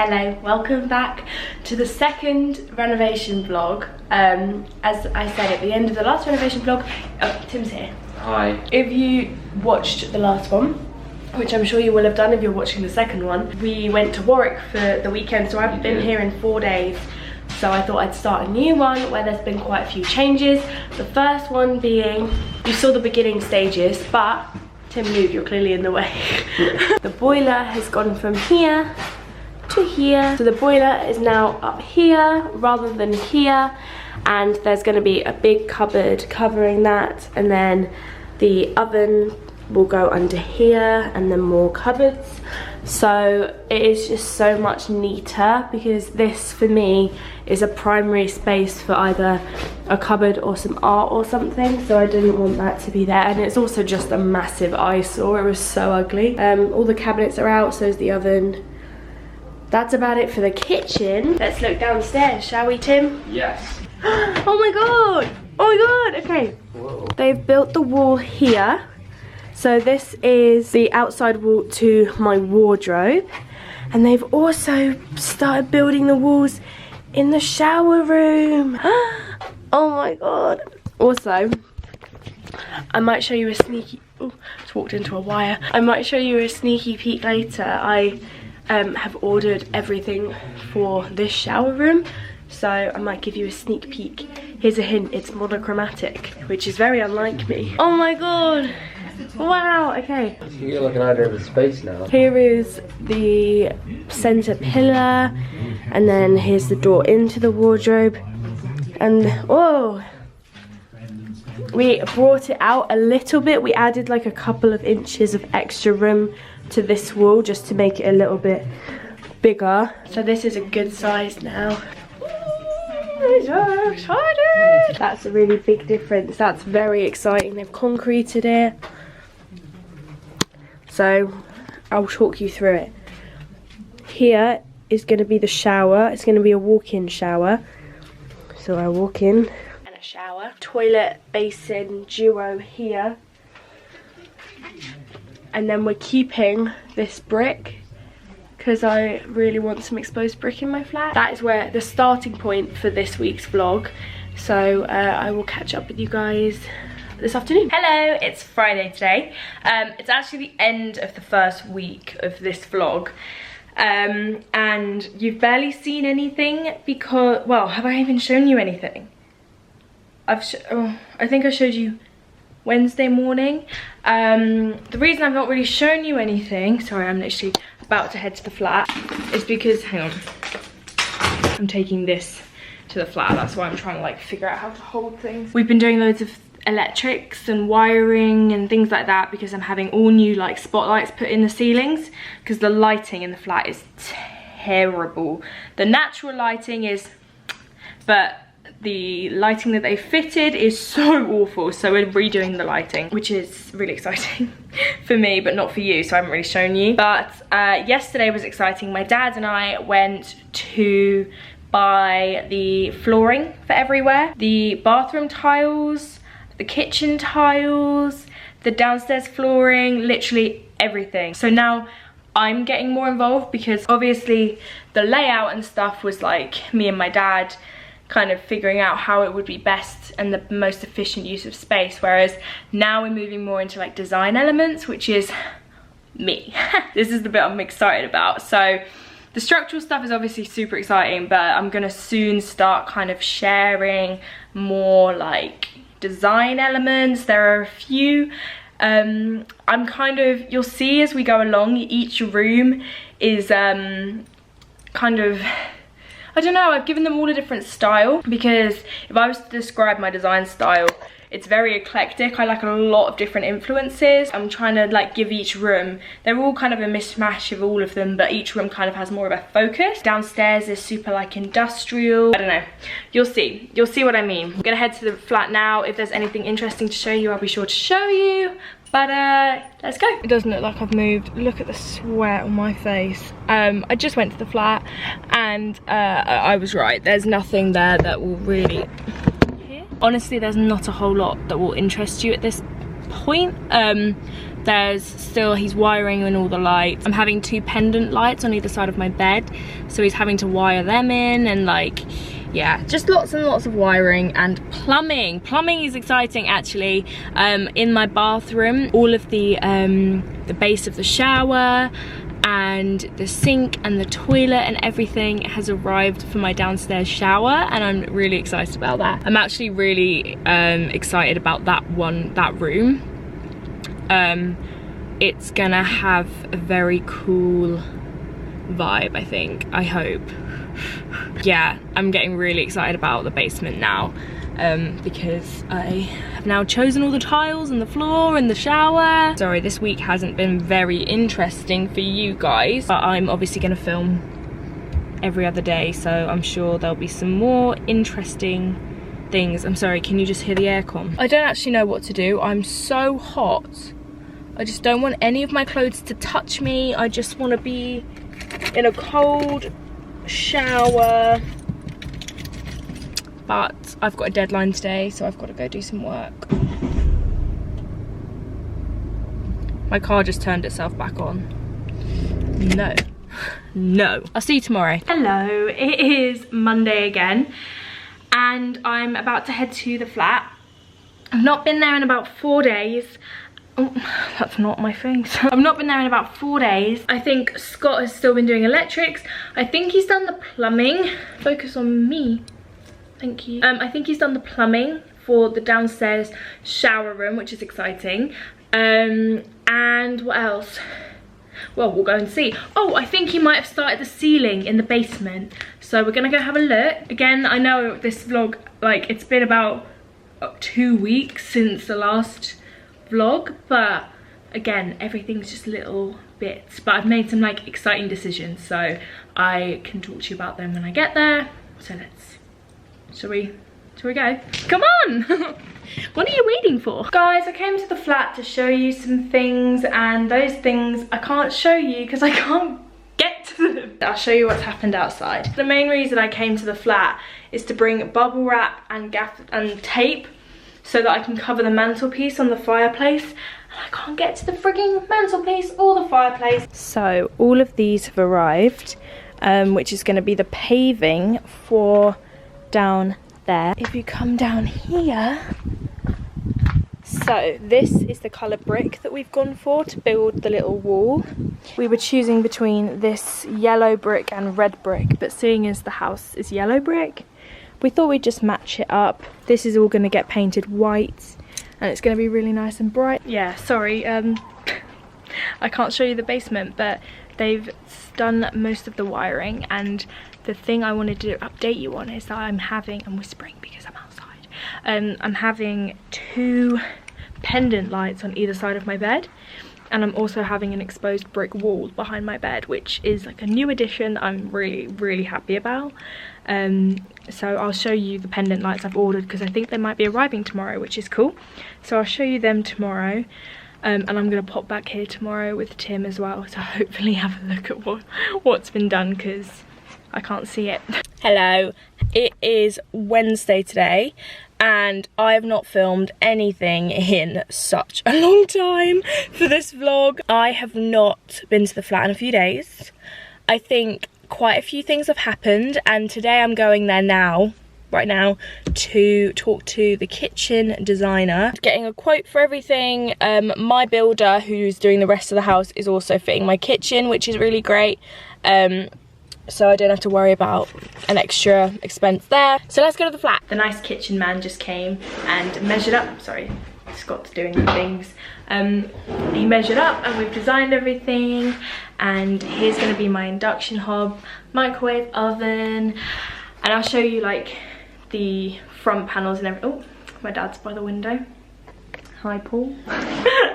Hello, welcome back to the second renovation vlog. As I said at the end of the last renovation vlog, Tim's here. Hi. If you watched the last one, which I'm sure you will have done if you're watching the second one, we went to Warwick for the weekend, so I've been here in 4 days. So I thought I'd start a new one where there's been quite a few changes. The first one being, you saw the beginning stages, but Tim, move, you're clearly in the way. The boiler has gone from here to here. So the boiler is now up here rather than here, and there's going to be a big cupboard covering that, and then the oven will go under here, and then more cupboards. So it is just so much neater, because this for me is a primary space for either a cupboard or some art or something, so I didn't want that to be there. And it's also just a massive eyesore, it was so ugly. All the cabinets are out, so is the oven. That's about it for the kitchen. Let's look downstairs, shall we, Tim? Yes. Oh my god! Oh my god! Okay. Whoa. They've built the wall here. So this is the outside wall to my wardrobe. And they've also started building the walls in the shower room. Oh my god. Also, I might show you a sneaky... Oh, just walked into a wire. I might show you a sneaky peek later. I have ordered everything for this shower room, so I might give you a sneak peek. Here's a hint, it's monochromatic, which is very unlike me. Oh my god, wow. Okay, You get like an idea of the space now. here is the center pillar, and then here's the door into the wardrobe, and oh, we brought it out a little bit. We added like a couple of inches of extra room to this wall just to make it a little bit bigger. So this is a good size now. I'm so excited! That's a really big difference. That's very exciting. They've concreted it. So I'll talk you through it. Here is going to be the shower. It's going to be a walk-in shower. So I walk in and a shower. Toilet basin duo here. And then we're keeping this brick because I really want some exposed brick in my flat. That is where the starting point for this week's vlog. So I will catch up with you guys this afternoon. Hello, it's Friday today. It's actually the end of the first week of this vlog. And you've barely seen anything because, well, have I even shown you anything? I think I showed you Wednesday morning. The reason I've not really shown you anything, sorry, I'm literally about to head to the flat, is because, hang on, I'm taking this to the flat. That's why I'm trying to like figure out how to hold things. We've been doing loads of electrics and wiring and things like that because I'm having all new like spotlights put in the ceilings because the lighting in the flat is terrible. The natural lighting is, but the lighting that they fitted is so awful, so we're redoing the lighting, which is really exciting for me but not for you, so I haven't really shown you. But yesterday was exciting. My dad and I went to buy the flooring for everywhere, the bathroom tiles, the kitchen tiles, the downstairs flooring, literally everything. So now I'm getting more involved because obviously the layout and stuff was like me and my dad kind of figuring out how it would be best and the most efficient use of space, whereas now we're moving more into like design elements, which is me. This is the bit I'm excited about. So the structural stuff is obviously super exciting, but I'm gonna soon start kind of sharing more like design elements. There are a few I'm kind of, you'll see as we go along, each room is kind of, I don't know, I've given them all a different style, because if I was to describe my design style, it's very eclectic. I like a lot of different influences. I'm trying to like give each room, they're all kind of a mishmash of all of them, but each room kind of has more of a focus. Downstairs is super like industrial. I don't know, you'll see what I mean. I'm gonna head to the flat now. If there's anything interesting to show you, I'll be sure to show you. But let's go. It doesn't look like I've moved. Look at the sweat on my face. I just went to the flat and I was right. There's nothing there that will really... Honestly, there's not a whole lot that will interest you at this point. There's still, he's wiring in all the lights. I'm having 2 pendant lights on either side of my bed, so he's having to wire them in, and like, yeah, just lots and lots of wiring. And plumbing is exciting actually. In my bathroom, all of the base of the shower and the sink and the toilet and everything has arrived for my downstairs shower, and I'm really excited about that. I'm actually really excited about that room. It's gonna have a very cool vibe, I think, I hope. Yeah, I'm getting really excited about the basement now, because I have now chosen all the tiles and the floor and the shower. Sorry, this week hasn't been very interesting for you guys, but I'm obviously gonna film every other day, so I'm sure there'll be some more interesting things. I'm sorry, can you just hear the aircon? I don't actually know what to do. I'm so hot. I just don't want any of my clothes to touch me. I just want to be in a cold shower. But I've got a deadline today, so I've got to go do some work. My car just turned itself back on. No. No. I'll see you tomorrow. Hello, it is Monday again, and I'm about to head to the flat. I've not been there in about 4 days. Oh, that's not my face. I've not been there in about 4 days. I think Scott has still been doing electrics. I think he's done the plumbing. Focus on me. Thank you. I think he's done the plumbing for the downstairs shower room, which is exciting. And what else? Well, we'll go and see. Oh, I think he might have started the ceiling in the basement. So we're gonna go have a look. Again, I know this vlog, like, it's been about 2 weeks since the last vlog, but again, everything's just little bits. But I've made some like exciting decisions, so I can talk to you about them when I get there. So shall we go? Come on! What are you waiting for? Guys, I came to the flat to show you some things, and those things I can't show you because I can't get to them. I'll show you what's happened outside. The main reason I came to the flat is to bring bubble wrap and tape so that I can cover the mantelpiece on the fireplace. And I can't get to the frigging mantelpiece or the fireplace. So all of these have arrived, which is going to be the paving for down there. If you come down here, so this is the colour brick that we've gone for to build the little wall. We were choosing between this yellow brick and red brick, but seeing as the house is yellow brick, we thought we'd just match it up. This is all going to get painted white, and it's going to be really nice and bright. Yeah, sorry, I can't show you the basement, but they've done most of the wiring, and the thing I wanted to update you on is that I'm whispering because I'm outside. I'm having 2 pendant lights on either side of my bed, and I'm also having an exposed brick wall behind my bed, which is like a new addition I'm really happy about. So I'll show you the pendant lights I've ordered because I think they might be arriving tomorrow, which is cool. So I'll show you them tomorrow, and I'm gonna pop back here tomorrow with Tim as well to hopefully have a look at what's been done because I can't see it. Hello, it is Wednesday today, and I have not filmed anything in such a long time for this vlog. I have not been to the flat in a few days. I think quite a few things have happened, and today I'm going there right now, to talk to the kitchen designer, getting a quote for everything. My builder, who's doing the rest of the house, is also fitting my kitchen, which is really great. So I don't have to worry about an extra expense there. So let's go to the flat. The nice kitchen man just came and measured up. Sorry, Scott's doing the things. He measured up and we've designed everything. And here's gonna be my induction hob, microwave oven. And I'll show you like the front panels and everything. Oh, my dad's by the window. Hi, Paul.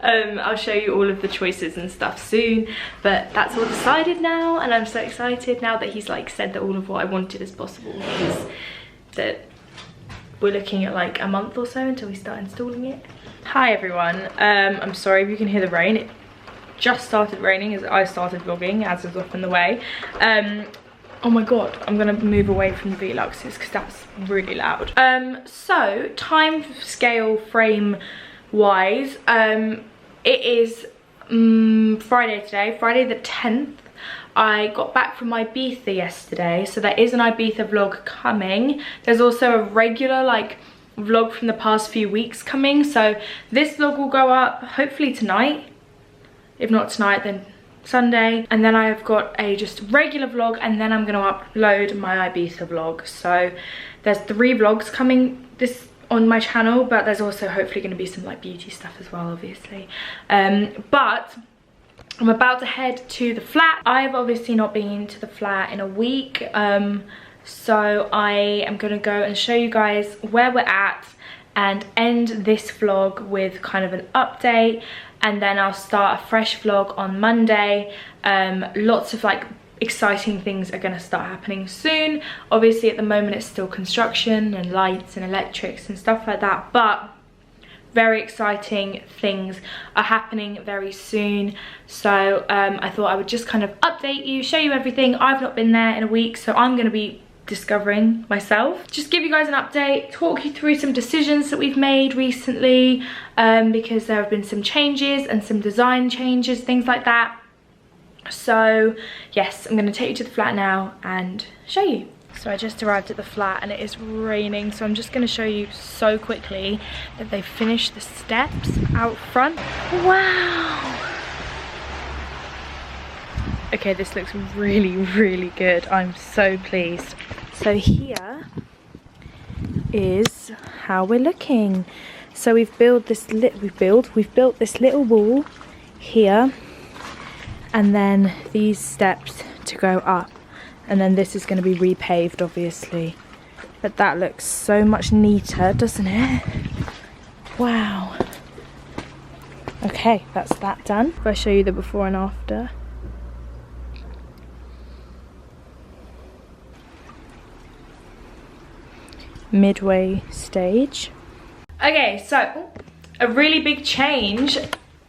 I'll show you all of the choices and stuff soon, but that's all decided now, and I'm so excited now that he's like said that all of what I wanted is possible, because that we're looking at like a month or so until we start installing it. Hi everyone, I'm sorry if you can hear the rain. It just started raining as I started vlogging, as is often the way. Oh my god, I'm gonna move away from the Veluxes because that's really loud. So time scale frame wise, it is Friday today, Friday the 10th. I got back from Ibiza yesterday, so there is an Ibiza vlog coming. There's also a regular like vlog from the past few weeks coming, so this vlog will go up hopefully tonight. If not tonight, then Sunday. And then I've got a just regular vlog, and then I'm going to upload my Ibiza vlog. So there's 3 vlogs coming on my channel, but there's also hopefully going to be some like beauty stuff as well, obviously. But I'm about to head to the flat. I've obviously not been to the flat in a week, so I am going to go and show you guys where we're at and end this vlog with kind of an update, and then I'll start a fresh vlog on Monday. Lots of like exciting things are going to start happening soon. Obviously at the moment it's still construction and lights and electrics and stuff like that, but very exciting things are happening very soon. So I thought I would just kind of update you, show you everything. I've not been there in a week, so I'm going to be discovering myself. Just give you guys an update, talk you through some decisions that we've made recently, because there have been some changes and some design changes, things like that. So yes, I'm going to take you to the flat now and show you. So I just arrived at the flat and it is raining, so I'm just going to show you so quickly that they've finished the steps out front. Wow! Okay, this looks really, really good. I'm so pleased. So here is how we're looking. So we've built this little wall here, and then these steps to go up. And then this is going to be repaved, obviously. But that looks so much neater, doesn't it? Wow. Okay, that's that done. If I show you the before and after. Midway stage. Okay, so a really big change.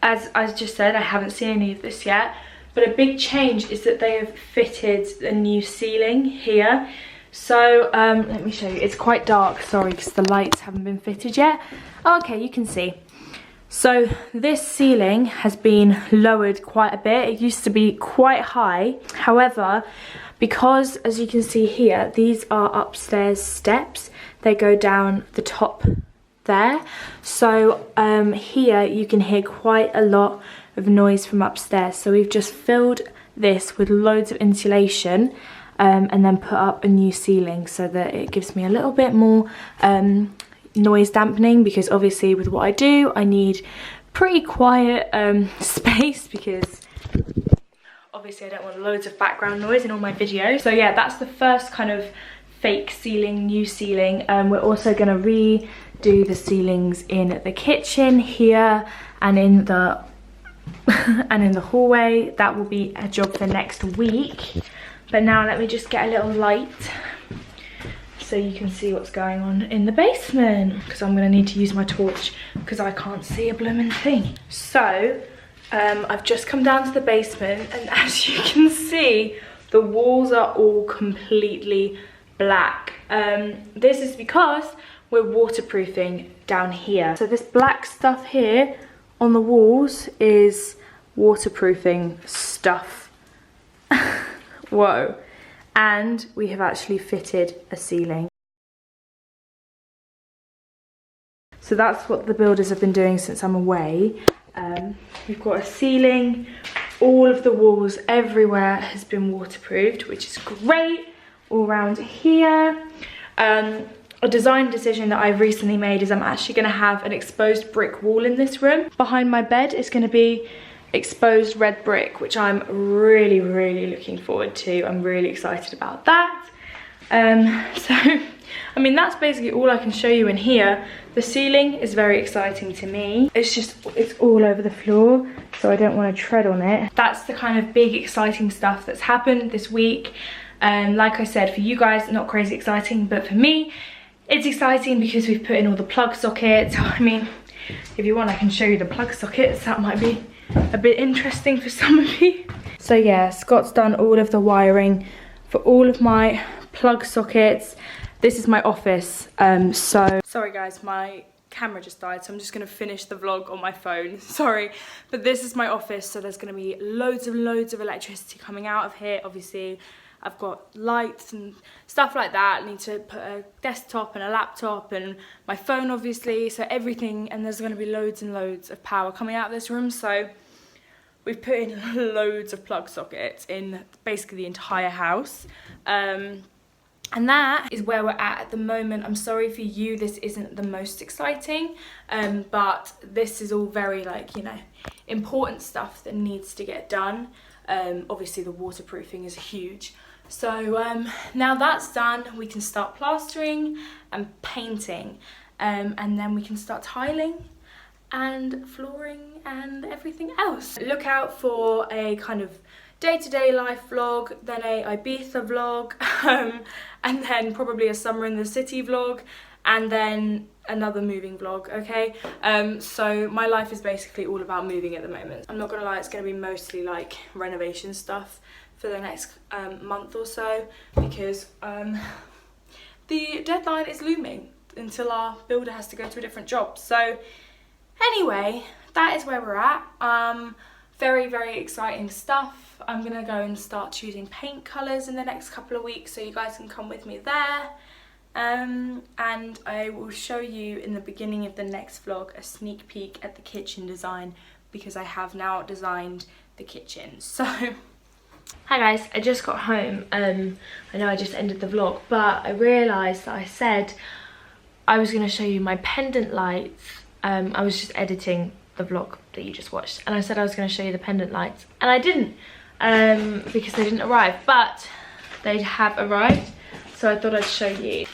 As I just said, I haven't seen any of this yet. But a big change is that they have fitted a new ceiling here. So let me show you. It's quite dark, sorry, because the lights haven't been fitted yet. Oh, okay, you can see. So this ceiling has been lowered quite a bit. It used to be quite high. However, because as you can see here, these are upstairs steps. They go down the top there. So here you can hear quite a lot of noise from upstairs, so we've just filled this with loads of insulation and then put up a new ceiling so that it gives me a little bit more noise dampening, because obviously with what I do I need pretty quiet space, because obviously I don't want loads of background noise in all my videos. So yeah, that's the first kind of fake ceiling, new ceiling. We're also going to redo the ceilings in the kitchen here and in the hallway. That will be a job for next week. But now let me just get a little light so you can see what's going on in the basement, because I'm going to need to use my torch because I can't see a blooming thing. So I've just come down to the basement, and as you can see, the walls are all completely black. This is because we're waterproofing down here. So this black stuff here on the walls is waterproofing stuff. Whoa. And we have actually fitted a ceiling. So that's what the builders have been doing since I'm away. We've got a ceiling, all of the walls everywhere has been waterproofed, which is great. All around here. A design decision that I've recently made is I'm actually going to have an exposed brick wall in this room. Behind my bed is going to be exposed red brick, which I'm really, really looking forward to. I'm really excited about that. So, I mean, that's basically all I can show you in here. The ceiling is very exciting to me. It's all over the floor, so I don't want to tread on it. That's the kind of big, exciting stuff that's happened this week. Like I said, for you guys, not crazy exciting, but for me, it's exciting because we've put in all the plug sockets. I mean, if you want, I can show you the plug sockets. That might be a bit interesting for some of you. So yeah, Scott's done all of the wiring for all of my plug sockets. This is my office, so sorry guys, my camera just died, so I'm just going to finish the vlog on my phone. Sorry, but this is my office, so there's going to be loads of electricity coming out of here. Obviously, I've got lights and stuff like that. I need to put a desktop and a laptop and my phone, obviously, so everything, and there's going to be loads and loads of power coming out of this room, so we've put in loads of plug sockets in basically the entire house. And that is where we're at the moment. I'm sorry for you, this isn't the most exciting, but this is all very, like, you know, important stuff that needs to get done. Obviously the waterproofing is huge. So now that's done, we can start plastering and painting, and then we can start tiling and flooring and everything else. Look out for a kind of day-to-day life vlog, then a Ibiza vlog, and then probably a summer in the city vlog, and then another moving vlog, okay? So my life is basically all about moving at the moment. I'm not gonna lie, it's gonna be mostly like renovation stuff for the next month or so, because the deadline is looming until our builder has to go to a different job. So anyway, that is where we're at. Very exciting stuff. I'm gonna go and start choosing paint colours in the next couple of weeks, so you guys can come with me there. And I will show you in the beginning of the next vlog a sneak peek at the kitchen design, because I have now designed the kitchen. So hi guys, I just got home. I know I just ended the vlog, but I realised that I said I was going to show you my pendant lights. I was just editing the vlog that you just watched, and I said I was going to show you the pendant lights, and I didn't, because they didn't arrive, but they have arrived, so I thought I'd show you.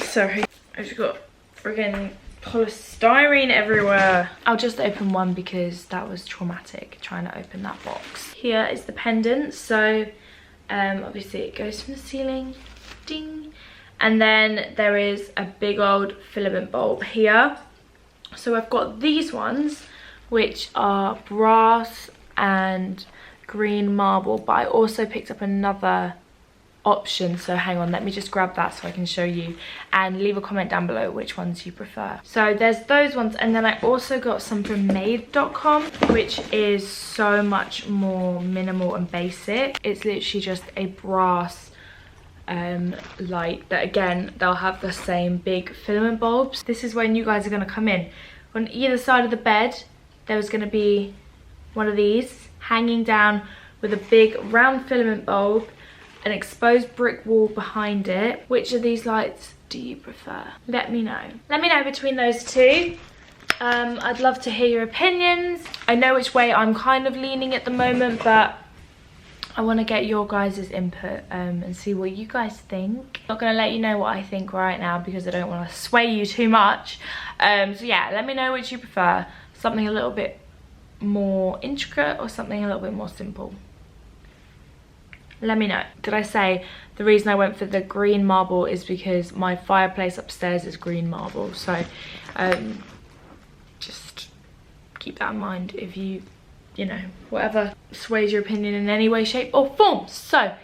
Sorry, I just got friggin' polystyrene everywhere. I'll just open one because that was traumatic, trying to open that box. Here is the pendant, so obviously it goes from the ceiling, ding, and then there is a big old filament bulb here. So I've got these ones, which are brass and green marble, but I also picked up another option, so hang on, let me just grab that so I can show you, and leave a comment down below which ones you prefer. So there's those ones, and then I also got some from made.com, which is so much more minimal and basic. It's literally just a brass light that, again, they'll have the same big filament bulbs. This is when you guys are going to come in. On either side of the bed there was going to be one of these hanging down with a big round filament bulb, an exposed brick wall behind it. Which of these lights do you prefer? Let me know. Let me know between those two. I'd love to hear your opinions. I know which way I'm kind of leaning at the moment, but I want to get your guys' input and see what you guys think. I'm not going to let you know what I think right now because I don't want to sway you too much. So yeah, let me know which you prefer. Something a little bit more intricate or something a little bit more simple. Let me know. Did I say the reason I went for the green marble is because my fireplace upstairs is green marble, so just keep that in mind if you know, whatever sways your opinion in any way, shape or form. So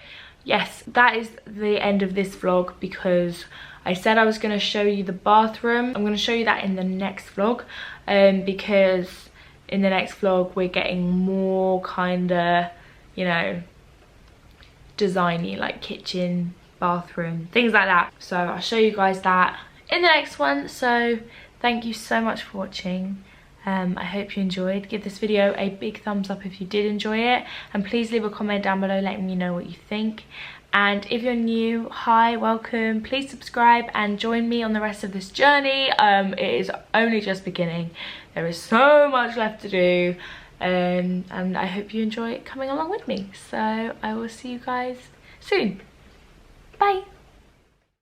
yes, that is the end of this vlog, because I said I was going to show you the bathroom. I'm going to show you that in the next vlog, because in the next vlog we're getting more kind of, you know, designy, like kitchen, bathroom, things like that. So I'll show you guys that in the next one. So thank you so much for watching. I hope you enjoyed. Give this video a big thumbs up if you did enjoy it, and please leave a comment down below letting me know what you think. And if you're new, hi, welcome. Please subscribe and join me on the rest of this journey. It is only just beginning. There is so much left to do. And I hope you enjoy coming along with me. So I will see you guys soon. Bye.